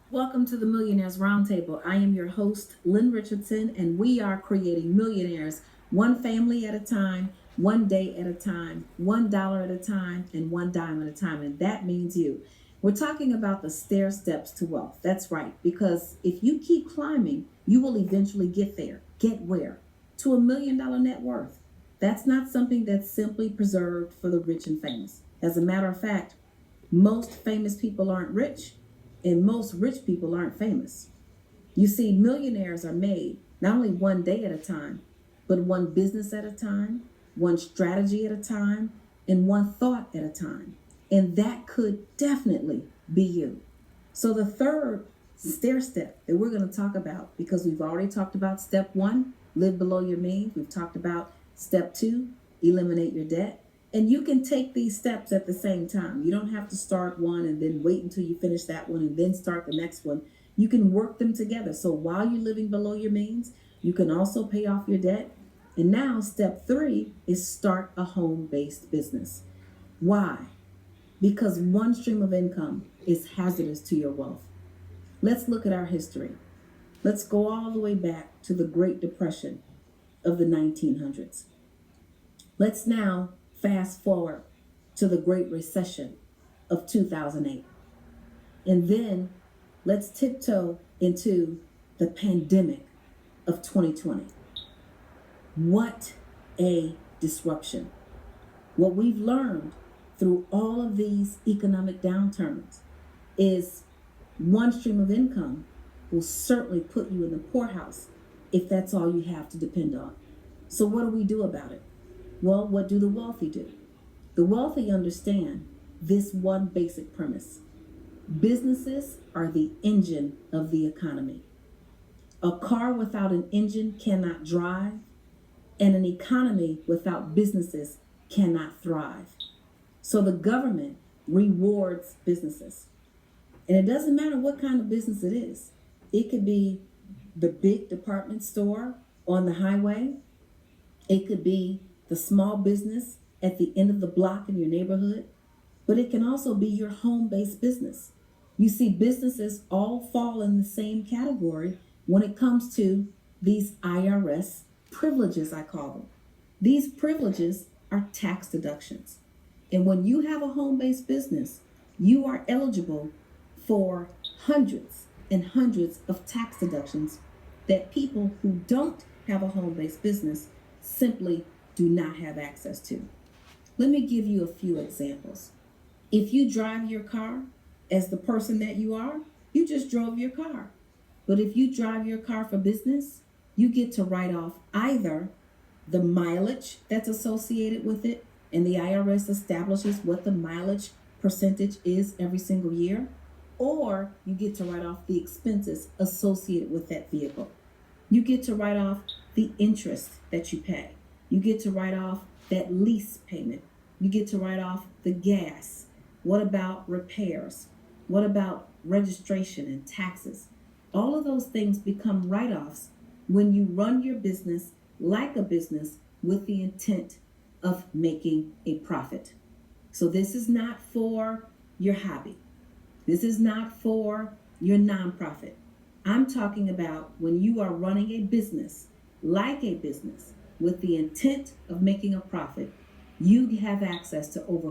Welcome to the Millionaires Roundtable. I am your host, Lynn Richardson, and we are creating millionaires one family at a time, one day at a time, $1 at a time, and one dime at a time. And that means you. We're talking about the stair steps to wealth. That's right, because if you keep climbing, you will eventually get there. Get where? To $1 million net worth. That's not something that's simply preserved for the rich and famous. As a matter of fact, most famous people aren't rich, and most rich people aren't famous. You see, millionaires are made not only one day at a time, but one business at a time, one strategy at a time, and one thought at a time. And that could definitely be you. So, the third stair step that we're going to talk about, because we've already talked about step one, live below your means. We've talked about step two, eliminate your debt. And you can take these steps at the same time. You don't have to start one and then wait until you finish that one and then start the next one. You can work them together. So while you're living below your means, you can also pay off your debt. And now step three is start a home-based business. Why? Because one stream of income is hazardous to your wealth. Let's look at our history. Let's go all the way back to the Great Depression of the 1900s. Let's now fast forward to the Great Recession of 2008. And then let's tiptoe into the pandemic of 2020. What a disruption. What we've learned through all of these economic downturns is one stream of income will certainly put you in the poorhouse if that's all you have to depend on. So what do we do about it? Well, what do the wealthy do? The wealthy understand this one basic premise. Businesses are the engine of the economy. A car without an engine cannot drive, and an economy without businesses cannot thrive. So the government rewards businesses. And it doesn't matter what kind of business it is. It could be the big department store on the highway. It could be the small business at the end of the block in your neighborhood, but it can also be your home-based business. You see, businesses all fall in the same category when it comes to these IRS privileges, I call them. These privileges are tax deductions. And when you have a home-based business, you are eligible for hundreds and hundreds of tax deductions that people who don't have a home-based business simply do not have access to. Let me give you a few examples. If you drive your car as the person that you are, you just drove your car. But if you drive your car for business, you get to write off either the mileage that's associated with it, and the IRS establishes what the mileage percentage is every single year, or you get to write off the expenses associated with that vehicle. You get to write off the interest that you pay. You get to write off that lease payment. You get to write off the gas. What about repairs? What about registration and taxes? All of those things become write-offs when you run your business like a business with the intent of making a profit. So this is not for your hobby. This is not for your nonprofit. I'm talking about when you are running a business like a business with the intent of making a profit, you have access to over